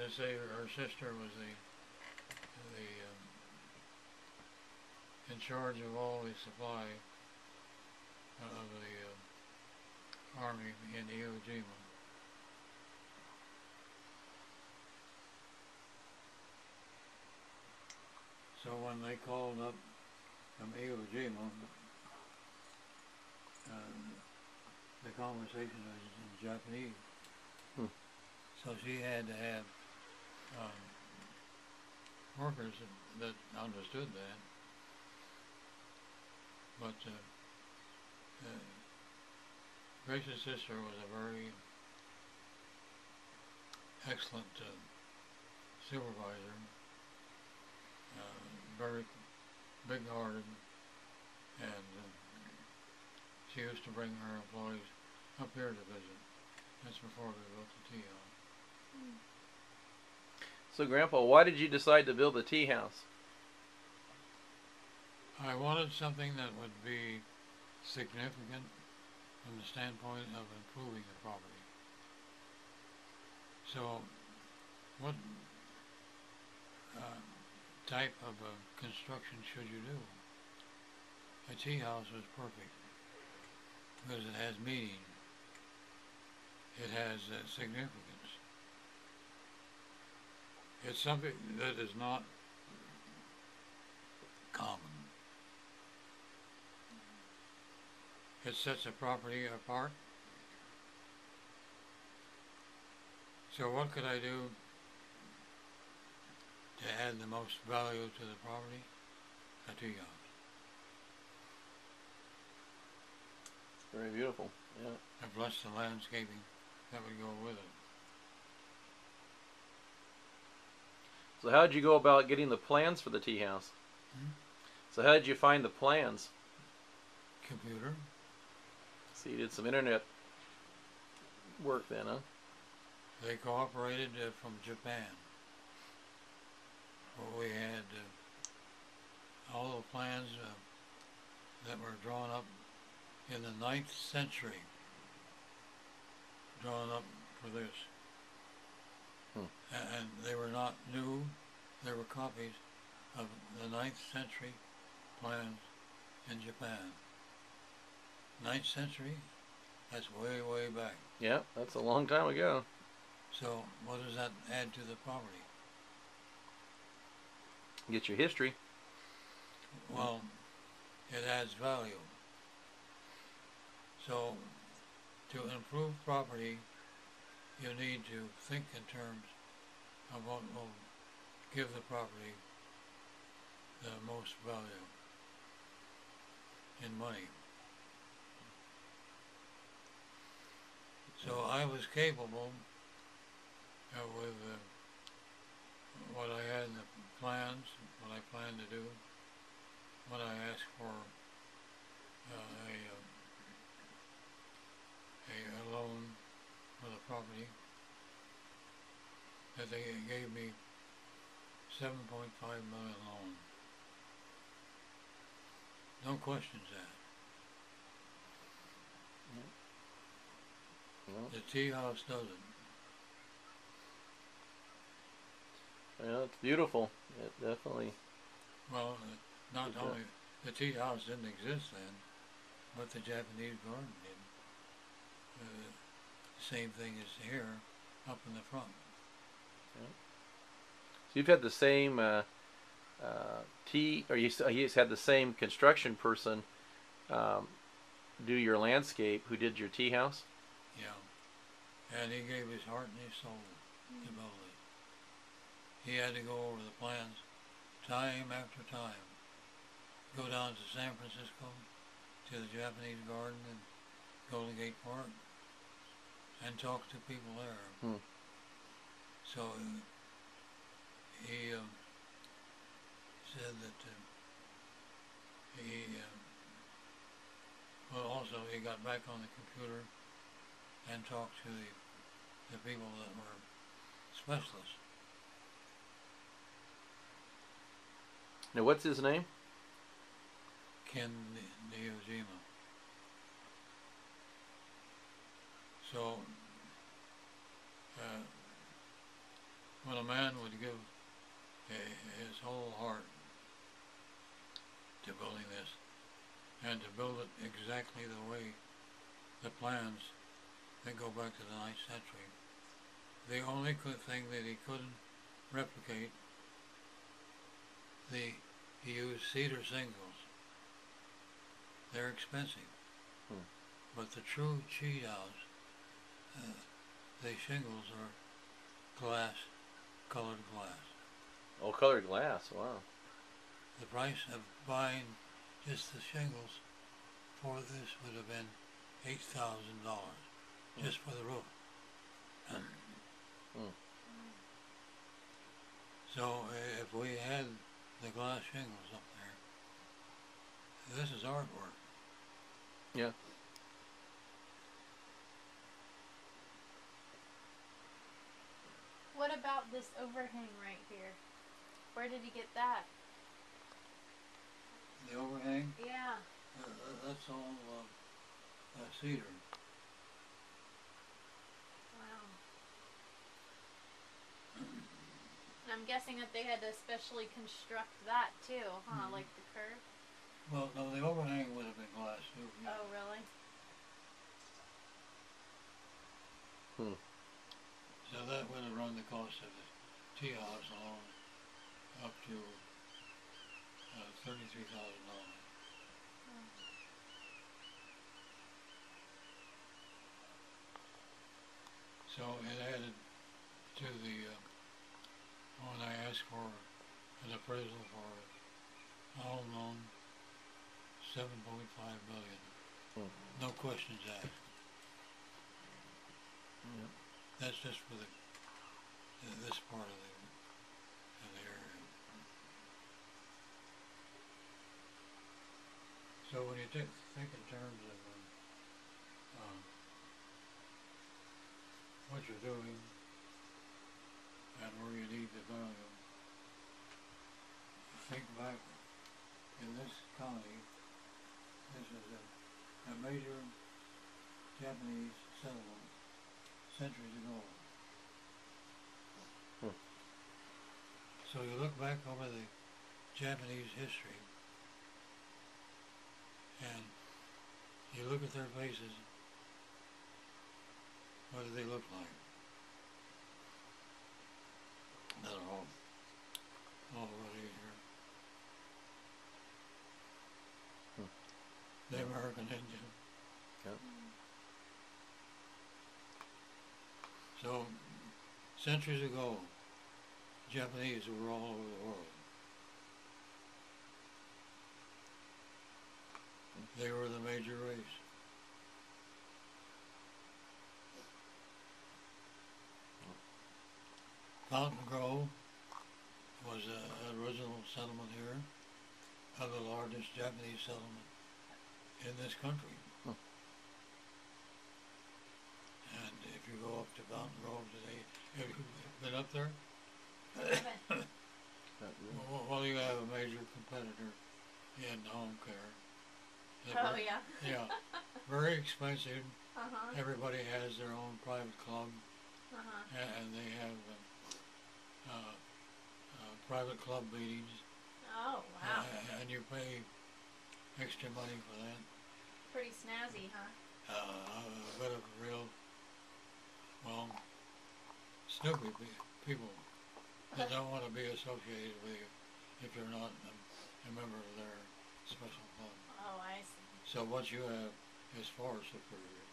to say her sister was the in charge of all the supply of the army in Iwo Jima. So when they called up from Iwo Jima, the conversation was in Japanese. So she had to have workers that understood that. But Grace's sister was a very excellent supervisor, very big-hearted, and she used to bring her employees up here to visit. That's before they built the tea house. So, Grandpa, why did you decide to build the tea house? I wanted something that would be significant from the standpoint of improving the property. So, what type of construction should you do? A tea house was perfect because it has meaning. It has significance. It's something that is not common. It sets a property apart. So what could I do to add the most value to the property? A tea house. Very beautiful, yeah. And plus the landscaping that would go with it. So how did you go about getting the plans for the tea house? So how did you find the plans? Computer. So you did some internet work then, huh? They cooperated from Japan. Well, we had all the plans that were drawn up in the 9th century, drawn up for this. And they were not new, they were copies of the 9th century plans in Japan. 9th century? That's way, way back. Yeah, that's a long time ago. So what does that add to the property? Get your history. Well, it adds value. So to improve property, you need to think in terms of what will give the property the most value in money. So I was capable with what I had in the plans, what I planned to do, what I asked for a loan for the property, that they gave me $7.5 million loan. No questions asked. Well, The tea house does it. yeah, it's beautiful. It definitely. Well, not only the tea house didn't exist then, but the Japanese garden did. The same thing as here, up in the front. Yeah. So you've had the same you had the same construction person do your landscape who did your tea house? Yeah. And he gave his heart and his soul to build it. He had to go over the plans time after time. Go down to San Francisco, to the Japanese garden and Golden Gate Park, and talk to people there. So he said that also he got back on the computer and talked to the people that were specialists. Now, what's his name? Ken Niyojima. So when a man would give his whole heart to building this, and to build it exactly the way the plans that go back to the 9th century. The only thing that he couldn't replicate, he used cedar shingles. They're expensive. But the true cheat house, the shingles are colored glass. Oh, colored glass, wow. The price of buying just the shingles for this would have been $8,000 just for the roof. So if we had the glass shingles up there, this is artwork. Yeah. What about this overhang right here? Where did he get that? The overhang? Yeah. That's all cedar. Wow. And I'm guessing that they had to specially construct that too, huh? Like the curve? Well, no, the overhang would have been glass too. Yeah. Oh, really? So that would have run the cost of the tea house alone up to $33,000. So it added to the, when I asked for an appraisal for a home loan, $7.5 million. No questions asked. That's just for this part of the area. So when you think in terms of what you're doing and where you need the value, think back in this county. This is a major Japanese settlement centuries ago. So you look back over the Japanese history and you look at their faces. What do they look like? They're all already here. The American Indian. Yep. So, centuries ago, Japanese were all over the world. They were the major race. Fountain Grove was an original settlement here, of the largest Japanese settlement in this country. And if you go up to Fountain Grove today, have you been up there? Well, you have a major competitor in home care. Oh, yeah? Yeah. Very expensive. Uh-huh. Everybody has their own private club. Uh-huh. And they have private club meetings. Oh, wow. And you pay extra money for that. Pretty snazzy, huh? A bit of real, well, stupid people that don't want to be associated with you if you're not a member of their special club. Oh, I see. So what you have is far superior.